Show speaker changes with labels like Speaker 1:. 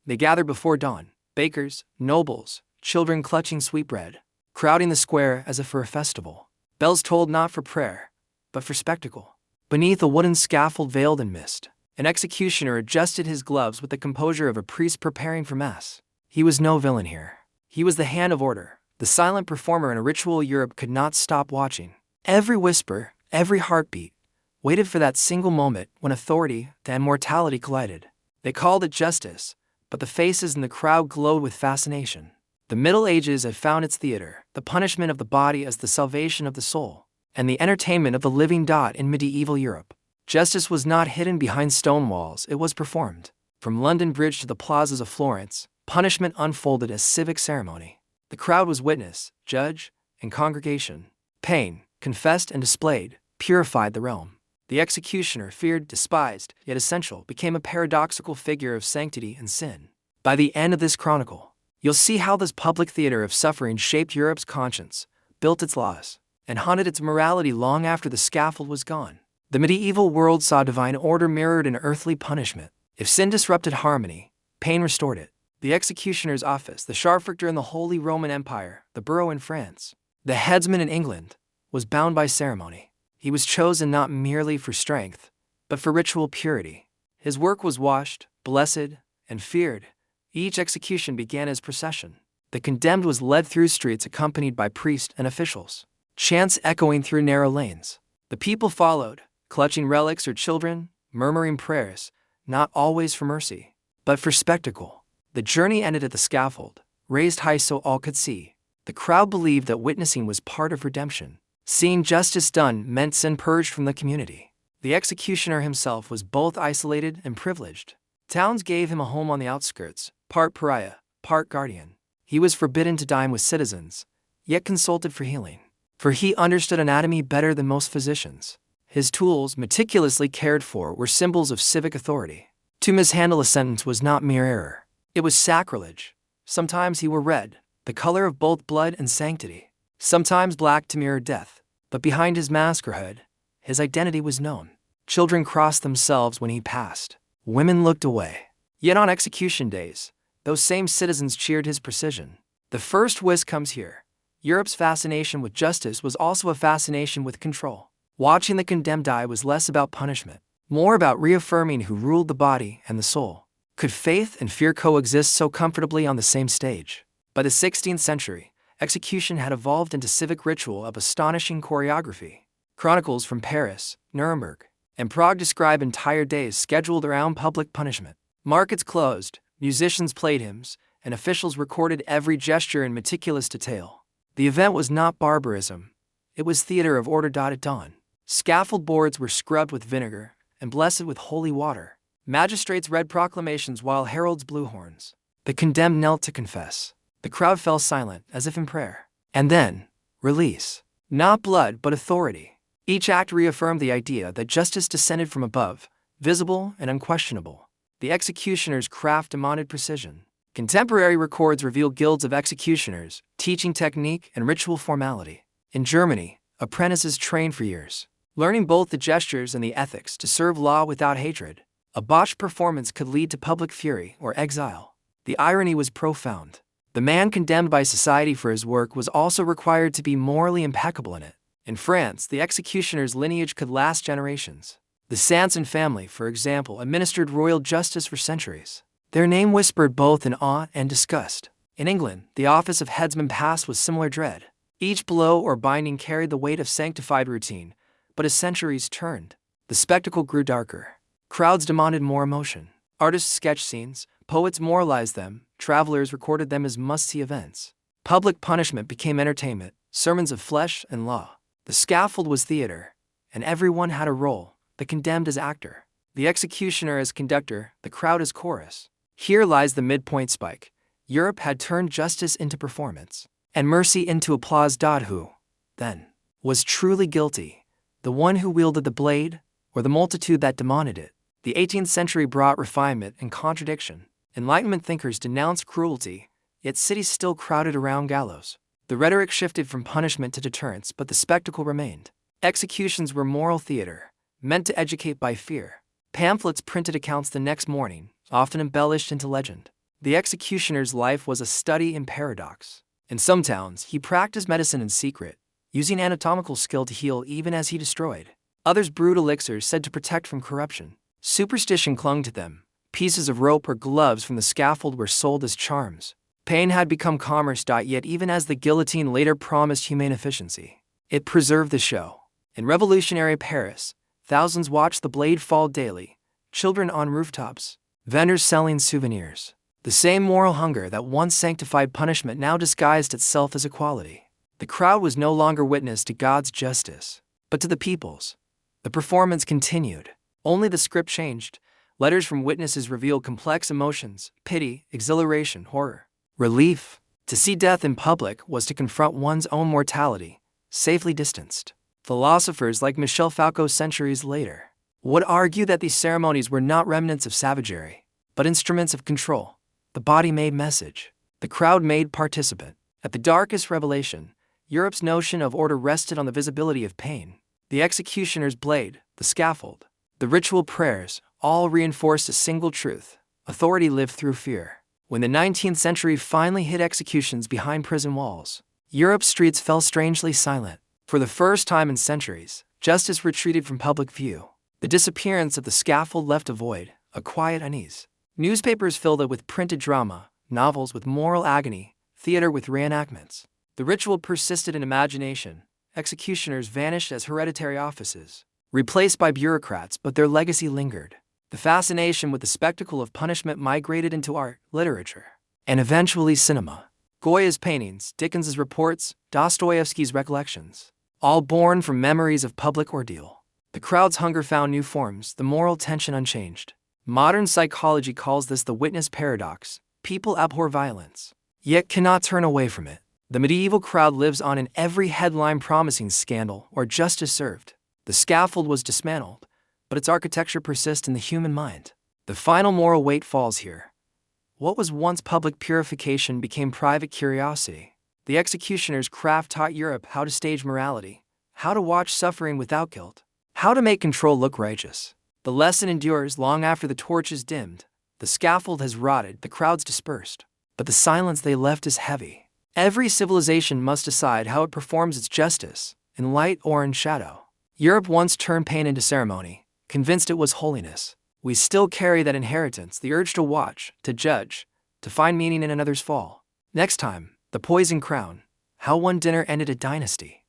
Speaker 1: They gathered before dawn, bakers, nobles, children clutching sweetbread, crowding the square as if for a festival. Bells tolled not for prayer, but for spectacle. Beneath a wooden scaffold veiled in mist, an executioner adjusted his gloves with the composure of a priest preparing for mass. He was no villain here. He was the hand of order, the silent performer in a ritual Europe could not stop watching. Every whisper, every heartbeat, waited for that single moment when authority and mortality collided. They called it justice, but the faces in the crowd glowed with fascination. The Middle Ages had found its theater, the punishment of the body as the salvation of the soul, and the entertainment of the living dot in medieval Europe. Justice was not hidden behind stone walls, it was performed. From London Bridge to the plazas of Florence, punishment unfolded as civic ceremony. The crowd was witness, judge, and congregation. Pain, confessed and displayed, purified the realm. The executioner, feared, despised, yet essential, became a paradoxical figure of sanctity and sin. By the end of this chronicle, you'll see how this public theater of suffering shaped Europe's conscience, built its laws, and haunted its morality long after the scaffold was gone. The medieval world saw divine order mirrored in earthly punishment. If sin disrupted harmony, pain restored it. The executioner's office, the Scharfrichter in the Holy Roman Empire, the borough in France, the headsman in England, was bound by ceremony. He was chosen not merely for strength, but for ritual purity. His work was washed, blessed, and feared. Each execution began as procession. The condemned was led through streets accompanied by priests and officials, chants echoing through narrow lanes. The people followed, clutching relics or children, murmuring prayers, not always for mercy, but for spectacle. The journey ended at the scaffold, raised high so all could see. The crowd believed that witnessing was part of redemption. Seeing justice done meant sin purged from the community. The executioner himself was both isolated and privileged. Towns gave him a home on the outskirts, part pariah, part guardian. He was forbidden to dine with citizens, yet consulted for healing. For he understood anatomy better than most physicians. His tools, meticulously cared for, were symbols of civic authority. To mishandle a sentence was not mere error. It was sacrilege. Sometimes he wore red, the color of both blood and sanctity. Sometimes black to mirror death, but behind his mask or hood, his identity was known. Children crossed themselves when he passed. Women looked away. Yet on execution days, those same citizens cheered his precision. The first whisk comes here. Europe's fascination with justice was also a fascination with control. Watching the condemned die was less about punishment, more about reaffirming who ruled the body and the soul. Could faith and fear coexist so comfortably on the same stage? By the 16th century, execution had evolved into civic ritual of astonishing choreography. Chronicles from Paris, Nuremberg, and Prague describe entire days scheduled around public punishment. Markets closed, musicians played hymns, and officials recorded every gesture in meticulous detail. The event was not barbarism, it was theater of order at dawn. Scaffold boards were scrubbed with vinegar and blessed with holy water. Magistrates read proclamations while heralds blew horns. The condemned knelt to confess. The crowd fell silent, as if in prayer. And then, release. Not blood, but authority. Each act reaffirmed the idea that justice descended from above, visible and unquestionable. The executioner's craft demanded precision. Contemporary records reveal guilds of executioners, teaching technique and ritual formality. In Germany, apprentices trained for years, learning both the gestures and the ethics to serve law without hatred. A botched performance could lead to public fury or exile. The irony was profound. The man condemned by society for his work was also required to be morally impeccable in it. In France, the executioner's lineage could last generations. The Sanson family, for example, administered royal justice for centuries. Their name whispered both in awe and disgust. In England, the office of headsman passed with similar dread. Each blow or binding carried the weight of sanctified routine, but as centuries turned, the spectacle grew darker. Crowds demanded more emotion. Artists sketched scenes, poets moralized them, travelers recorded them as must-see events. Public punishment became entertainment, sermons of flesh and law. The scaffold was theater, and everyone had a role, the condemned as actor, the executioner as conductor, the crowd as chorus. Here lies the midpoint spike. Europe had turned justice into performance, and mercy into applause. Who, then, was truly guilty? The one who wielded the blade, or the multitude that demanded it? The 18th century brought refinement and contradiction. Enlightenment thinkers denounced cruelty, yet cities still crowded around gallows. The rhetoric shifted from punishment to deterrence, but the spectacle remained. Executions were moral theater, meant to educate by fear. Pamphlets printed accounts the next morning, often embellished into legend. The executioner's life was a study in paradox. In some towns, he practiced medicine in secret, using anatomical skill to heal even as he destroyed. Others brewed elixirs said to protect from corruption. Superstition clung to them. Pieces of rope or gloves from the scaffold were sold as charms. Pain had become commerce. Yet even as the guillotine later promised humane efficiency, it preserved the show. In revolutionary Paris, thousands watched the blade fall daily, children on rooftops, vendors selling souvenirs. The same moral hunger that once sanctified punishment now disguised itself as equality. The crowd was no longer witness to God's justice, but to the people's. The performance continued. Only the script changed. Letters from witnesses revealed complex emotions: pity, exhilaration, horror, relief. To see death in public was to confront one's own mortality, safely distanced. Philosophers like Michel Foucault centuries later would argue that these ceremonies were not remnants of savagery, but instruments of control. The body made message, the crowd made participant. At the darkest revelation, Europe's notion of order rested on the visibility of pain. The executioner's blade, the scaffold, the ritual prayers, all reinforced a single truth: authority lived through fear. When the 19th century finally hit executions behind prison walls, Europe's streets fell strangely silent. For the first time in centuries, justice retreated from public view. The disappearance of the scaffold left a void, a quiet unease. Newspapers filled it with printed drama, novels with moral agony, theater with reenactments. The ritual persisted in imagination. Executioners vanished as hereditary offices, replaced by bureaucrats, but their legacy lingered. The fascination with the spectacle of punishment migrated into art, literature, and eventually cinema. Goya's paintings, Dickens's reports, Dostoevsky's recollections, all born from memories of public ordeal. The crowd's hunger found new forms, the moral tension unchanged. Modern psychology calls this the witness paradox. People abhor violence, yet cannot turn away from it. The medieval crowd lives on in every headline promising scandal or justice served. The scaffold was dismantled, but its architecture persists in the human mind. The final moral weight falls here. What was once public purification became private curiosity. The executioner's craft taught Europe how to stage morality, how to watch suffering without guilt, how to make control look righteous. The lesson endures long after the torch is dimmed. The scaffold has rotted, the crowds dispersed, but the silence they left is heavy. Every civilization must decide how it performs its justice, in light or in shadow. Europe once turned pain into ceremony, convinced it was holiness. We still carry that inheritance, the urge to watch, to judge, to find meaning in another's fall. Next time, the poison crown, how one dinner ended a dynasty.